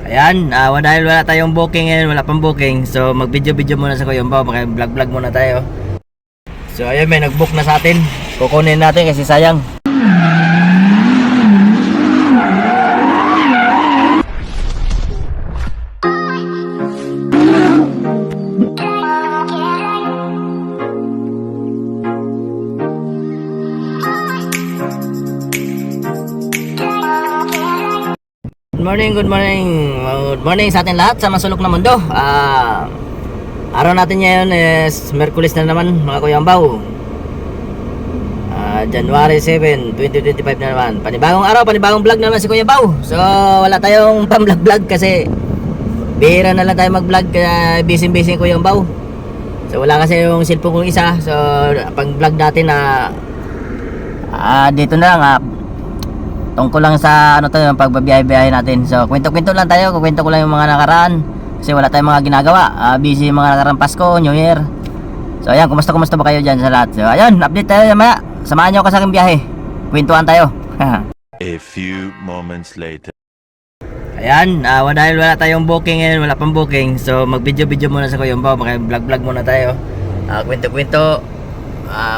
Ayan, dahil wala tayong booking ngayon, wala pang booking. So mag-video-video muna sa Kuya Yombaw, maki-vlog-vlog muna tayo. So ayun, may nag-book na sa atin. Kukunin natin kasi sayang. Good morning sa atin lahat sa masulok na mundo. Araw natin ngayon is Miyerkules na naman mga Kuya Yombaw. January 7, 2025 na naman. Panibagong araw, panibagong vlog na naman si Kuya Yombaw. So wala tayong pang-vlog kasi bihira na lang tayo mag-vlog kaya busy Kuya Yombaw. So wala kasi yung cellphone kong isa. So pang-vlog natin na dito na lang tungkol lang sa yung pagbabiyahe-biyahe natin. So kwento-kwento lang tayo, kukwento ko lang yung mga nakaraan kasi wala tayong mga ginagawa. Busy yung mga nakaraan Pasko, New Year. So ayan, kumusta ba kayo dyan sa lahat? So ayun, update tayo mamaya. Samahan nyo ako sa aking biyahe. Kwentuhan tayo. A few moments later. Ayan, dahil wala tayong booking ngayon, wala pang booking. So mag-video-video muna sa Kuya Yombaw, maki-vlog-vlog muna tayo. Kwento-kwento.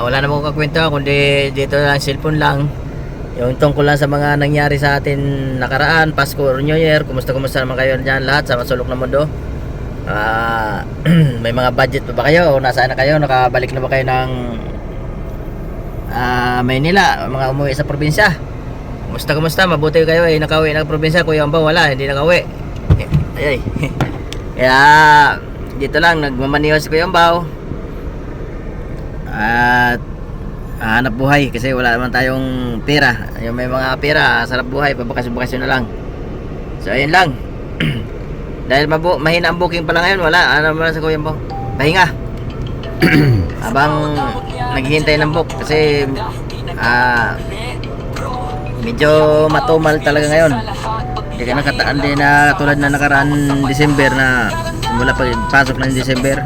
Wala na mong kakwento kundi dito lang, cellphone lang. Yung tungkol lang sa mga nangyari sa atin nakaraan, Pasko or New Year. Kumusta naman kayo dyan lahat sa masulok na mundo? May mga budget pa ba kayo? O nasaan na kayo? Nakabalik na ba kayo ng Maynila? Mga umuwi sa probinsya? Kumusta? Mabuti kayo nakauwi ng probinsya. Kuya Yombaw wala, hindi nakauwi. Ay. Kaya dito lang, nagmamaniho si Kuya Yombaw. At hanap buhay kasi wala naman tayong pera. Yung may mga pera, sarap buhay, pabakasyon na lang. So ayun lang. Dahil mahina ang booking pala ngayon, wala naman sa Kuya Yombaw. Pahinga. Habang naghihintay ng book kasi medyo matumal talaga ngayon. Hindi ka nakataan din na tulad na nakaraan December na mula pasok ng December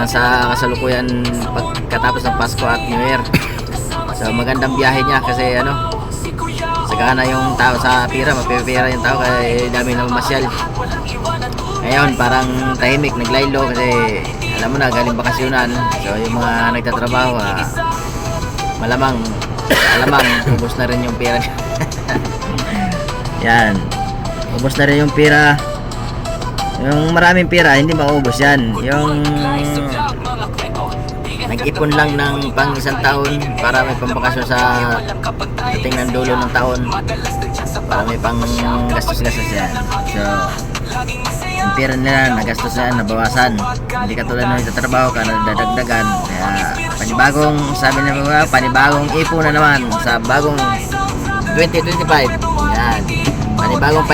sa kasalukuyan pagkatapos ng Pasko at New Year. So magandang biyahe niya kasi sagana yung tao sa pira, mapipira yung tao kaya dami na mamasyal. Ngayon parang tahimik, naglaylo kasi alam mo na galing bakasyonan. So yung mga nagtatrabaho malamang ubos na rin yung pira. Yan, ubos na rin yung pira. Yung maraming pera hindi maubos yan. Yung nag-ipon lang ng pang isang taon para may pambakasyon sa dating ng dulo ng taon, para may pang gastos yan. So yung pera nila nagastos yan, nabawasan. Hindi katulad nung itatrabaho ka, nadadagdagan. Kaya panibagong ipon na naman sa bagong 2025. Yan, panibagong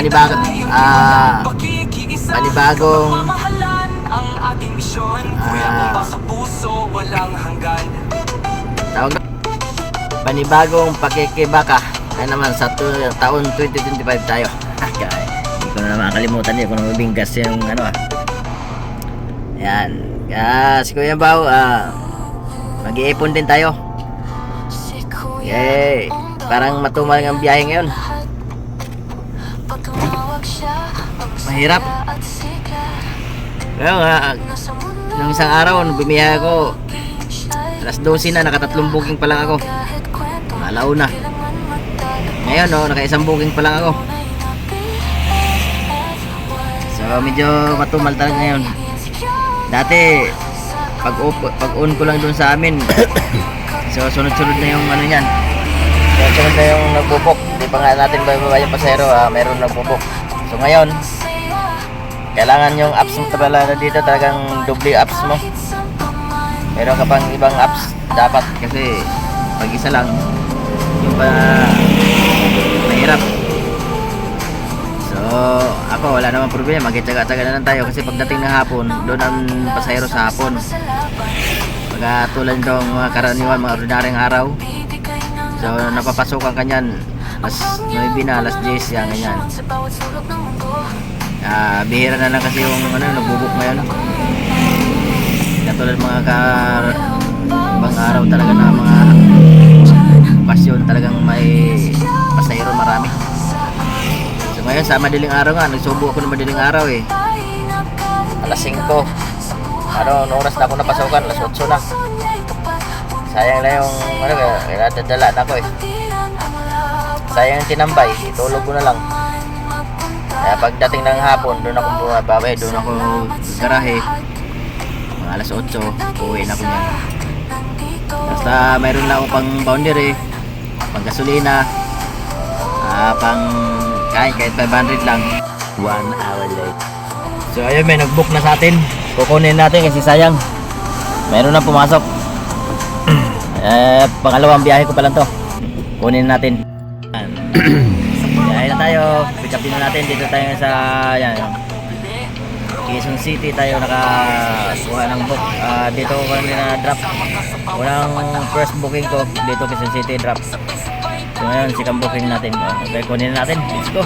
panibagong pakikibaka ay naman sa taon 2025 tayo. Hindi ko na makakalimutan, hindi ko na mabinggas yung yan. Si Kuya Yombaw mag-iipon din tayo. Yay, parang matumal ang biyahe ngayon. Mahirap. Kaya nung isang araw bumiyahe ako alas 12 na, nakatatlong booking pa lang ako. Alauna. Ngayon naka-isang booking pa lang ako. So medyo matumal talaga ngayon. Dati pag on ko lang doon sa amin so sunod-sunod na yung niyan. Sunod na yung nagbubok. Hindi pa nga natin bababa yung pasero, meron nagbubok. So ngayon kailangan yung apps mo na dito talagang doble apps mo. Meron ka pang ibang apps dapat kasi pag isa lang yung mahirap. So ako wala namang problema, magtsaga-tsaga na lang tayo kasi pagdating ng hapon doon ang pasahero sa hapon. Tulad nitong mga karaniwan, mga ordinaryong araw, so napapasukan ka nyan alas 9 na, alas 10 yan, ganyan. Bihira na lang kasi yung nagbubuk ngayon. Katulad mga ibang araw talaga na mga okasyon talagang may pasahero marami. So ngayon sa madaling araw nga, nagsubo ako ng madaling araw eh. Alas 5. Ano oras na ako napasukan? Alas 8 na. Sayang na yung ano, nadadala na ako eh. Sayang yung tinambay, itulog ko na lang. Kaya pagdating ng hapon, doon ako bumababa, doon ako sa garahe. Mga alas 8, uwi na ako niyan. Basta mayroon lang ako pang boundary, pang gasolina, pang kain kahit 500 lang. 1 hour later. So ayun, may nag-book na sa atin. Kukunin natin kasi sayang. Mayroon na pumasok. Pangalawang biyahe ko pa lang to. Kunin natin. Biyahe na tayo. Pick upin na natin. Dito tayo sa yan, Quezon City tayo nakakuha ng book. Dito ko kami na drop. Unang first booking ko dito Quezon City drop. So ngayon, second booking natin. Okay, kunin natin. Let's go.